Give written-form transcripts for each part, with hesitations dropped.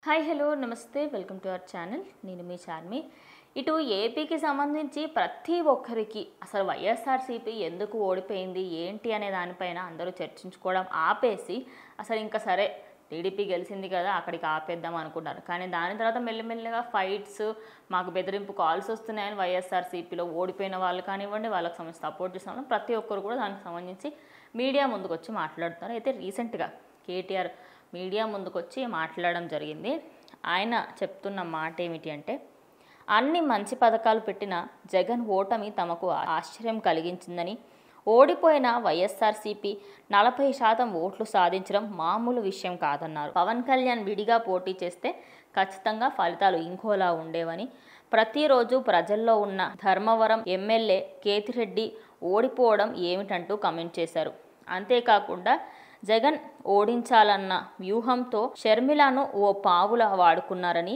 Hi hello నమస్తే welcome to our channel. నేను మీ చార్మి. ఇటు ఏపీకి సంబంధించి ప్రతి ఒక్కరికి అసలు వైఎస్ఆర్సీపీ ఎందుకు ఓడిపోయింది ఏంటి అనే దానిపైన అందరూ చర్చించుకోవడం ఆపేసి అసలు ఇంకా సరే టీడీపీ గెలిచింది కదా అక్కడికి ఆపేద్దాం అనుకుంటారు. కానీ దాని తర్వాత మెల్లిమెల్లిగా ఫైట్స్, మాకు బెదిరింపు కాల్స్ వస్తున్నాయని వైఎస్ఆర్సీపీలో ఓడిపోయిన వాళ్ళు కానివ్వండి, వాళ్ళకి సంబంధించి సపోర్ట్ చేసిన ప్రతి ఒక్కరు కూడా దానికి సంబంధించి మీడియా ముందుకు వచ్చి మాట్లాడుతున్నారు. అయితే రీసెంట్గా కేటీఆర్ మీడియా ముందుకు వచ్చి మాట్లాడడం జరిగింది. ఆయన చెప్తున్న మాట ఏమిటి అంటే, అన్ని మంచి పథకాలు పెట్టిన జగన్ ఓటమి తమకు ఆశ్చర్యం కలిగించిందని, ఓడిపోయిన వైఎస్ఆర్సీపీ 40% ఓట్లు సాధించడం మామూలు విషయం కాదన్నారు. పవన్ కళ్యాణ్ విడిగా పోటీ చేస్తే ఖచ్చితంగా ఫలితాలు ఇంకోలా ఉండేవని, ప్రతిరోజు ప్రజల్లో ఉన్న ధర్మవరం ఎమ్మెల్యే కేతిరెడ్డి ఓడిపోవడం ఏమిటంటూ కమెంట్ చేశారు. అంతేకాకుండా జగన్ ఓడించాలన్న వ్యూహంతో షర్మిలను ఓ పావులా వాడుకున్నారని,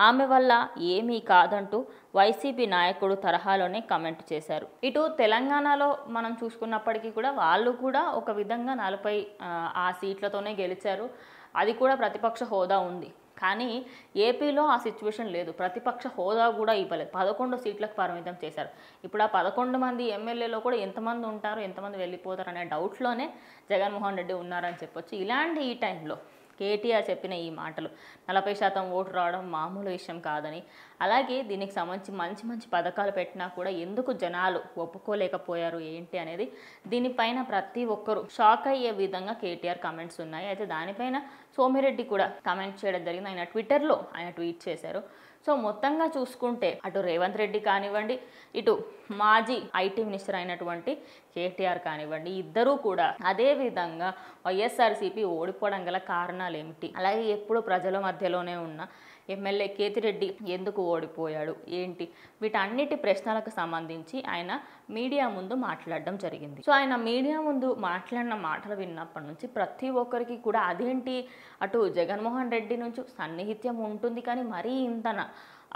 ఆమె వల్ల ఏమీ కాదంటూ వైసీపీ నాయకుడు తరహాలోనే కమెంట్ చేశారు. ఇటు తెలంగాణలో మనం చూసుకున్నప్పటికీ కూడా వాళ్ళు కూడా ఒక విధంగా 40 ఆ సీట్లతోనే గెలిచారు. అది కూడా ప్రతిపక్ష హోదా ఉంది. కానీ ఏపీలో ఆ సిచ్యువేషన్ లేదు. ప్రతిపక్ష హోదా కూడా ఇవ్వలేదు. 11 సీట్లకు పరిమితం చేశారు. ఇప్పుడు ఆ 11 మంది ఎమ్మెల్యేలో కూడా ఎంతమంది ఉంటారు, ఎంతమంది వెళ్ళిపోతారు అనే డౌట్లోనే జగన్మోహన్ రెడ్డి ఉన్నారని చెప్పొచ్చు. ఇలాంటి ఈ టైంలో కేటీఆర్ చెప్పిన ఈ మాటలు 40% ఓటు రావడం మామూలు విషయం కాదని, అలాగే దీనికి సంబంధించి మంచి మంచి పథకాలు పెట్టినా కూడా ఎందుకు జనాలు ఒప్పుకోలేకపోయారు ఏంటి అనేది దీనిపైన ప్రతి ఒక్కరూ షాక్ అయ్యే విధంగా కేటీఆర్ కమెంట్స్ ఉన్నాయి. అయితే దానిపైన సోమిరెడ్డి కూడా కమెంట్ చేయడం జరిగింది. ఆయన ట్విట్టర్లో ఆయన ట్వీట్ చేశారు. సో మొత్తంగా చూసుకుంటే అటు రేవంత్ రెడ్డి కానివ్వండి, ఇటు మాజీ ఐటీ మినిస్టర్ అయినటువంటి కేటీఆర్ కానివ్వండి, ఇద్దరూ కూడా అదే విధంగా వైఎస్ఆర్సీపీ ఓడిపోవడం గల కారణాలు ఏమిటి, అలాగే ఎప్పుడు ప్రజల మధ్యలోనే ఉన్న ఎమ్మెల్యే కేతిరెడ్డి ఎందుకు ఓడిపోయాడు ఏంటి, వీటన్నిటి ప్రశ్నలకు సంబంధించి ఆయన మీడియా ముందు మాట్లాడడం జరిగింది. సో ఆయన మీడియా ముందు మాట్లాడిన మాటలు విన్నప్పటి నుంచి ప్రతి ఒక్కరికి కూడా అదేంటి, అటు జగన్మోహన్ రెడ్డి నుంచి సన్నిహిత్యం ఉంటుంది కానీ మరీ ఇంతన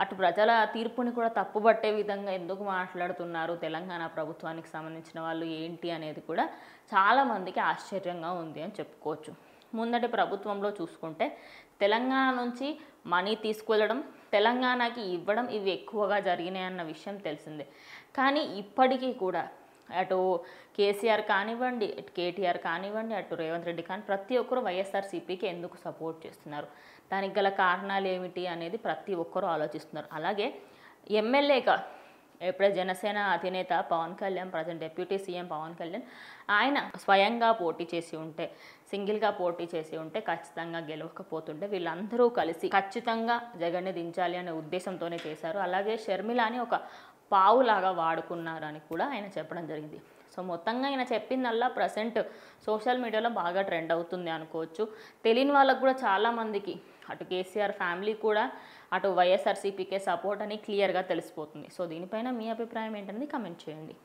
అటు ప్రజల తీర్పుని కూడా తప్పుబట్టే విధంగా ఎందుకు మాట్లాడుతున్నారు తెలంగాణ ప్రభుత్వానికి సంబంధించిన వాళ్ళు ఏంటి అనేది కూడా చాలామందికి ఆశ్చర్యంగా ఉంది అని చెప్పుకోవచ్చు. ముందటి ప్రభుత్వంలో చూసుకుంటే తెలంగాణ నుంచి మనీ తీసుకెళ్ళడం, తెలంగాణకి ఇవ్వడం ఇవి ఎక్కువగా జరిగినాయి అన్న విషయం తెలిసిందే. కానీ ఇప్పటికీ కూడా అటు కేసీఆర్ కానివ్వండి, ఇటు కేటీఆర్ కానివ్వండి, అటు రేవంత్ రెడ్డి కానీ ప్రతి ఒక్కరు వైఎస్ఆర్సీపీకి ఎందుకు సపోర్ట్ చేస్తున్నారు, దానికి గల కారణాలు ఏమిటి అనేది ప్రతి ఒక్కరూ ఆలోచిస్తున్నారు. అలాగే ఎమ్మెల్యేగా ఎప్పుడే జనసేన అధినేత Pawan Kalyan, present deputy CM Pawan Kalyan, ఆయన స్వయంగా పోటీ చేసి ఉంటే, సింగిల్గా పోటీ చేసి ఉంటే ఖచ్చితంగా గెలవకపోతుంటే వీళ్ళందరూ కలిసి ఖచ్చితంగా జగన్ని దించాలి అనే ఉద్దేశంతోనే చేశారు. అలాగే షర్మిలాని ఒక పావులాగా వాడుకున్నారని కూడా ఆయన చెప్పడం జరిగింది. సో మొత్తంగా ఆయన చెప్పిందల్లా ప్రజెంట్ సోషల్ మీడియాలో బాగా ట్రెండ్ అవుతుంది అనుకోవచ్చు. తెలియని వాళ్ళకు కూడా చాలామందికి అటు కేసీఆర్ ఫ్యామిలీ కూడా అటు వైఎస్ఆర్సీపీకే సపోర్ట్ అని క్లియర్గా తెలిసిపోతుంది. సో దీనిపైన మీ అభిప్రాయం ఏంటనేది కమెంట్ చేయండి.